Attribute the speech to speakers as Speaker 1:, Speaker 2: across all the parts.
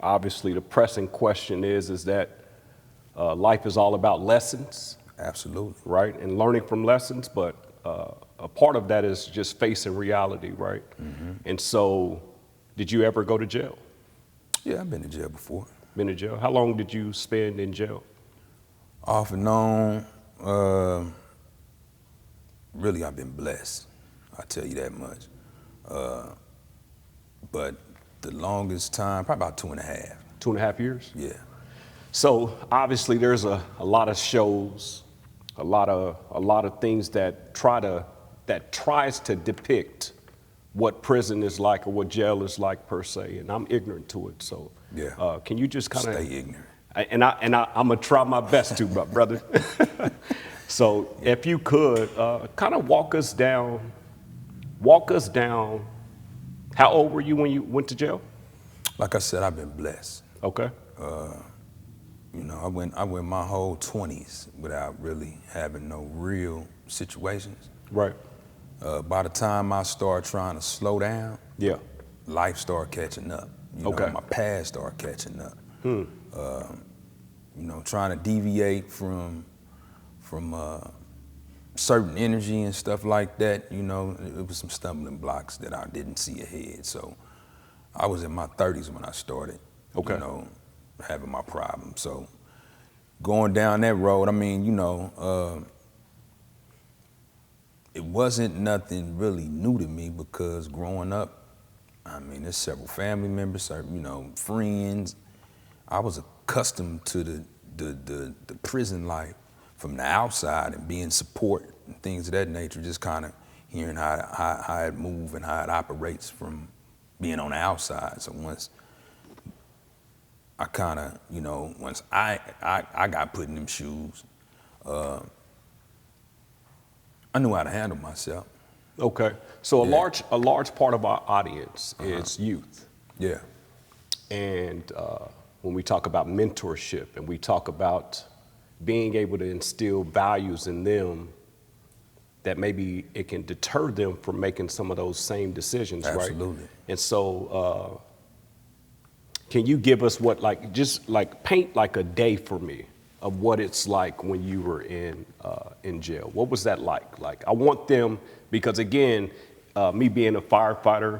Speaker 1: Obviously, the pressing question is that life is all about lessons.
Speaker 2: Absolutely.
Speaker 1: Right, and learning from lessons, but a part of that is just facing reality, right?
Speaker 2: Mm-hmm.
Speaker 1: And so, did you ever go to jail?
Speaker 2: Yeah, I've been to jail before.
Speaker 1: Been to jail? How long did you spend in jail?
Speaker 2: Off and on, really I've been blessed, I'll tell you that much. But the longest time, probably about 2.5.
Speaker 1: 2.5 years?
Speaker 2: Yeah.
Speaker 1: So obviously there's a lot of shows, a lot of things that tries to depict what prison is like or what jail is like per se, and I'm ignorant to it. So
Speaker 2: yeah.
Speaker 1: Can you just kind of
Speaker 2: stay ignorant?
Speaker 1: And I'm gonna try my best to, my brother. So if you could kind of walk us down. How old were you when you went to jail?
Speaker 2: Like I said, I've been blessed.
Speaker 1: Okay.
Speaker 2: You know, I went my whole 20s without really having no real situations.
Speaker 1: Right.
Speaker 2: By the time I started trying to slow down,
Speaker 1: yeah,
Speaker 2: life started catching up. You
Speaker 1: okay.
Speaker 2: know, my past started catching up. You know, trying to deviate from certain energy and stuff like that, you know, it was some stumbling blocks that I didn't see ahead. So I was in my 30s when I started,
Speaker 1: okay.
Speaker 2: you know, having my problems. So going down that road, I mean, you know, it wasn't nothing really new to me because growing up, I mean, there's several family members, you know, friends. I was accustomed to the prison life from the outside and being support and things of that nature, just kind of hearing how it moves and how it operates from being on the outside. So once I kind of, you know, once I got put in them shoes, I knew how to handle myself.
Speaker 1: Okay, so a large part of our audience is youth.
Speaker 2: Yeah.
Speaker 1: And when we talk about mentorship and we talk about being able to instill values in them, that maybe it can deter them from making some of those same decisions, right?
Speaker 2: Absolutely.
Speaker 1: And so, can you give us just paint like a day for me of what it's like when you were in jail? What was that like? Like, I want them, because again, me being a firefighter,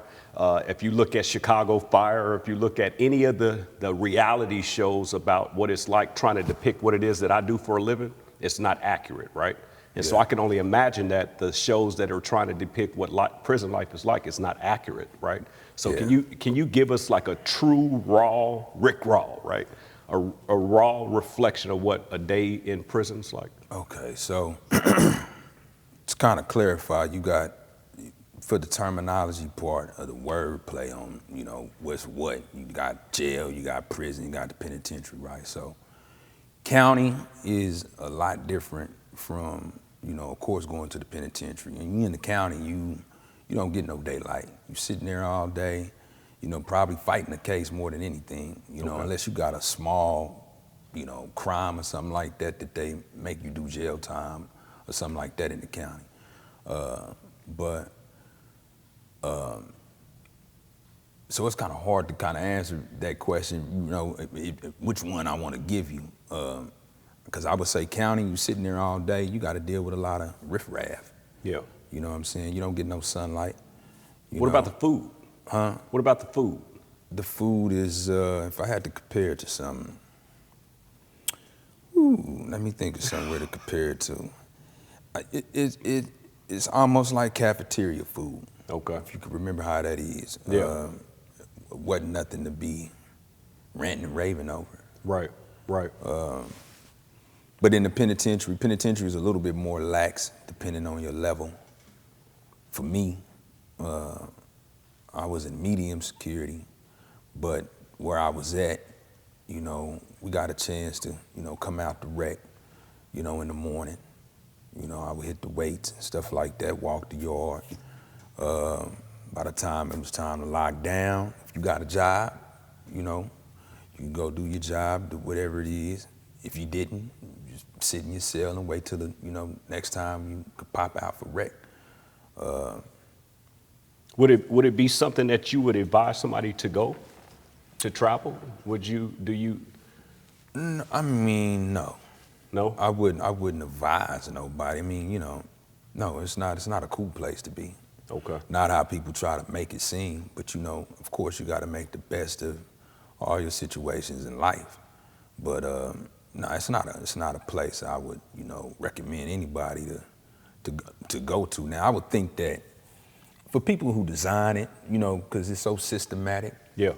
Speaker 1: if you look at Chicago Fire, or if you look at any of the reality shows about what it's like trying to depict what it is that I do for a living, it's not accurate, right? And so I can only imagine that the shows that are trying to depict what prison life is like is not accurate, right? So can you give us like a true raw, Rick Raw, right? A raw reflection of what a day in prison's like? Okay,
Speaker 2: so to kind of clarify, you got, for the terminology part of the word play on, you know, what's what. You got jail, you got prison, you got the penitentiary, right? So county is a lot different from, you know, of course, going to the penitentiary. And you in the county, you don't get no daylight. You sitting there all day, you know, probably fighting a case more than anything, you know, unless you got a small, you know, crime or something like that they make you do jail time or something like that in the county. So it's kind of hard to kind of answer that question, you know, which one I want to give you. Because I would say county, you sitting there all day, you got to deal with a lot of riffraff.
Speaker 1: Yeah.
Speaker 2: You know what I'm saying? You don't get no sunlight.
Speaker 1: What about the food?
Speaker 2: Huh?
Speaker 1: What about the food?
Speaker 2: The food is, if I had to compare it to something, let me think of somewhere to compare it to. It's almost like cafeteria food.
Speaker 1: Okay.
Speaker 2: If you can remember how that is.
Speaker 1: Yeah.
Speaker 2: Wasn't nothing to be ranting and raving over.
Speaker 1: Right, right.
Speaker 2: But in the penitentiary is a little bit more lax depending on your level. For me, I was in medium security, but where I was at, you know, we got a chance to, you know, come out the rec, you know, in the morning. You know, I would hit the weights and stuff like that, walk the yard. By the time it was time to lock down, if you got a job, you know, you can go do your job, do whatever it is. If you didn't, you just sit in your cell and wait till the, you know, next time you could pop out for rec.
Speaker 1: Would it be something that you would advise somebody to go? to travel? Do you?
Speaker 2: I mean, no.
Speaker 1: No?
Speaker 2: I wouldn't advise nobody. I mean, no, it's not a cool place to be.
Speaker 1: Okay.
Speaker 2: Not how people try to make it seem, but of course you got to make the best of all your situations in life. But no, it's not a place I would, recommend anybody to go to. Now, I would think that for people who design it, because it's so systematic,
Speaker 1: Yeah.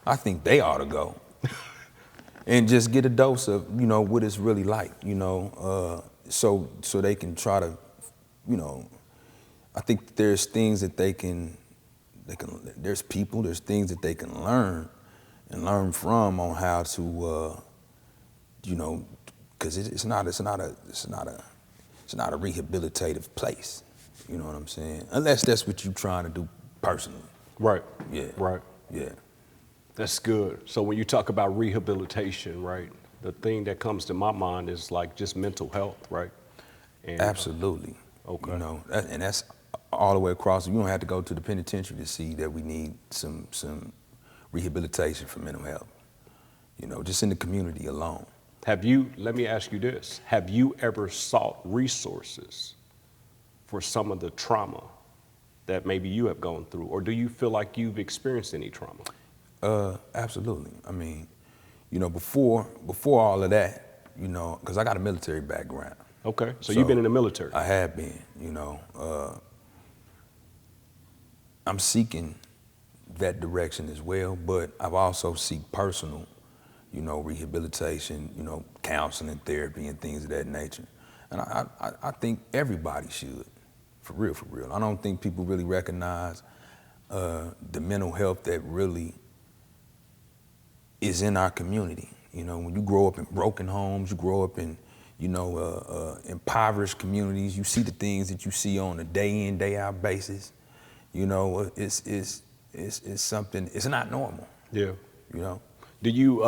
Speaker 2: I think they ought to go and just get a dose of, what it's really like, so they can try to, I think there's things that there's things that they can learn from on how to, because it's not a rehabilitative place. You know what I'm saying? Unless that's what you're trying to do personally.
Speaker 1: Right.
Speaker 2: Yeah.
Speaker 1: Right.
Speaker 2: Yeah.
Speaker 1: That's good. So when you talk about rehabilitation, right, the thing that comes to my mind is like just mental health, right? And,
Speaker 2: Absolutely.
Speaker 1: Okay.
Speaker 2: And that's all the way across. You don't have to go to the penitentiary to see that we need some rehabilitation for mental health. Just in the community alone.
Speaker 1: let me ask you this, have you ever sought resources for some of the trauma that maybe you have gone through, or do you feel like you've experienced any trauma?
Speaker 2: Absolutely. I mean, before all of that, because I got a military background.
Speaker 1: Okay, so you've been in the military.
Speaker 2: I have been, I'm seeking that direction as well, but I've also seek personal, rehabilitation, counseling, therapy, and things of that nature. And I think everybody should, for real. I don't think people really recognize the mental health that really is in our community. When you grow up in broken homes, you grow up in, impoverished communities, you see the things that you see on a day in, day out basis. It's something, it's not normal.
Speaker 1: Yeah. Do you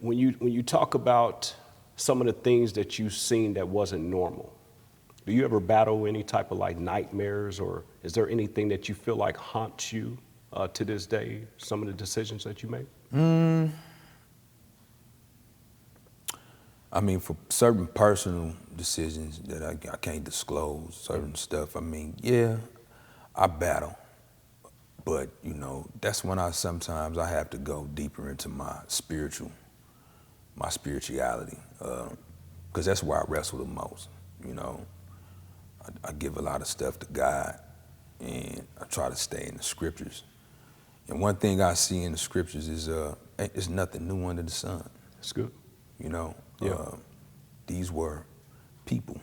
Speaker 1: when you talk about some of the things that you've seen that wasn't normal, do you ever battle any type of like nightmares, or is there anything that you feel like haunts you to this day, some of the decisions that you make?
Speaker 2: I mean, for certain personal decisions that I can't disclose, certain stuff, I mean, yeah, I battle. But, that's when sometimes I have to go deeper into my spirituality, because that's where I wrestle the most, I give a lot of stuff to God, and I try to stay in the scriptures. And one thing I see in the scriptures is it's nothing new under the sun.
Speaker 1: That's good.
Speaker 2: These were people.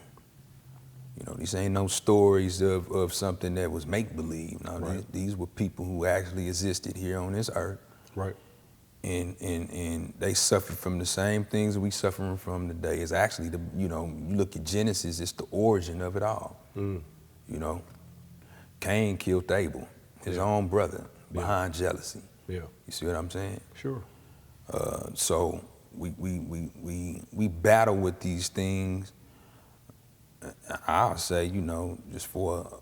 Speaker 2: These ain't no stories of something that was make-believe. No,
Speaker 1: right.
Speaker 2: These were people who actually existed here on this earth. Right. And they suffered from the same things that we suffering from today. It's actually you look at Genesis, it's the origin of it all. Cain killed Abel, his own brother, behind jealousy. Yeah. You see what I'm saying? Sure. So we battle with these things. I'll say, just for,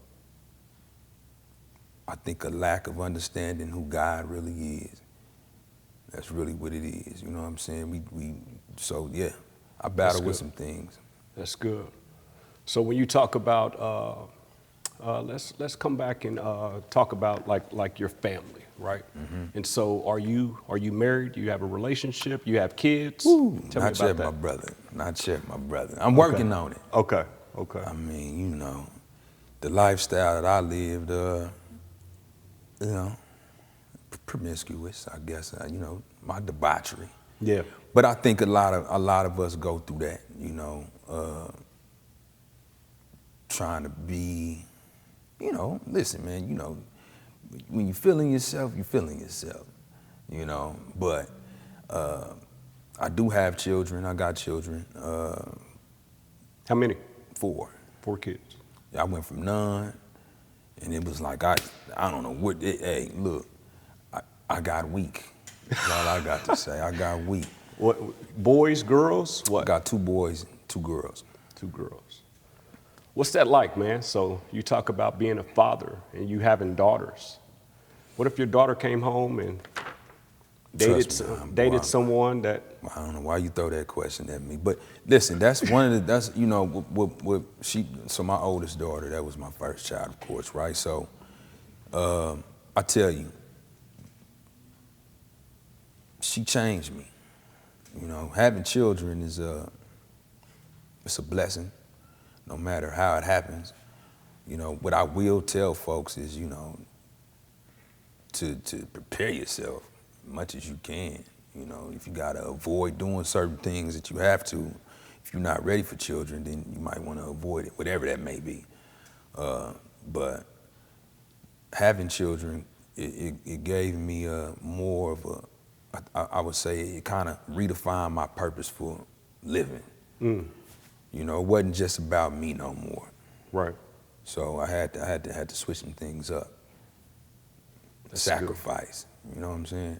Speaker 2: I think, a lack of understanding who God really is. That's really what it is. You know what I'm saying? So yeah, I battle with some things.
Speaker 1: That's good. So when you talk about, let's come back and talk about like your family, right? Mm-hmm. And so are you married? Do you have a relationship? You have kids?
Speaker 2: Ooh, not yet, my brother. Not yet, my brother. I'm working on it.
Speaker 1: Okay.
Speaker 2: I mean, the lifestyle that I lived, promiscuous, I guess, my debauchery. Yeah. But I think a lot of us go through that, trying to be, listen, man, when you're feeling yourself, you're feeling yourself, but I do have children. I got children.
Speaker 1: How many?
Speaker 2: 4.
Speaker 1: 4 kids.
Speaker 2: I went from none, and it was like, I don't know what, hey, look, I got weak. That's all I got to say. I got weak.
Speaker 1: What, boys, girls, what?
Speaker 2: I got 2 boys, 2 girls.
Speaker 1: 2 girls. What's that like, man? So you talk about being a father and you having daughters. What if your daughter came home and
Speaker 2: Trust me,
Speaker 1: dated someone that?
Speaker 2: I don't know why you throw that question at me, but listen, that's one of the, that's, you know, what she, so my oldest daughter, that was my first child, of course, right? So, I tell you, she changed me. You know, having children is it's a blessing, no matter how it happens. You know, what I will tell folks is, you know, to prepare yourself as much as you can. You know, if you gotta avoid doing certain things that you have to, if you're not ready for children, then you might wanna avoid it, whatever that may be. But having children, it gave me more of a, I would say it kind of redefined my purpose for living. You know, it wasn't just about me no more.
Speaker 1: Right.
Speaker 2: So I had to switch some things up.
Speaker 1: That's
Speaker 2: Sacrifice, you know what I'm saying?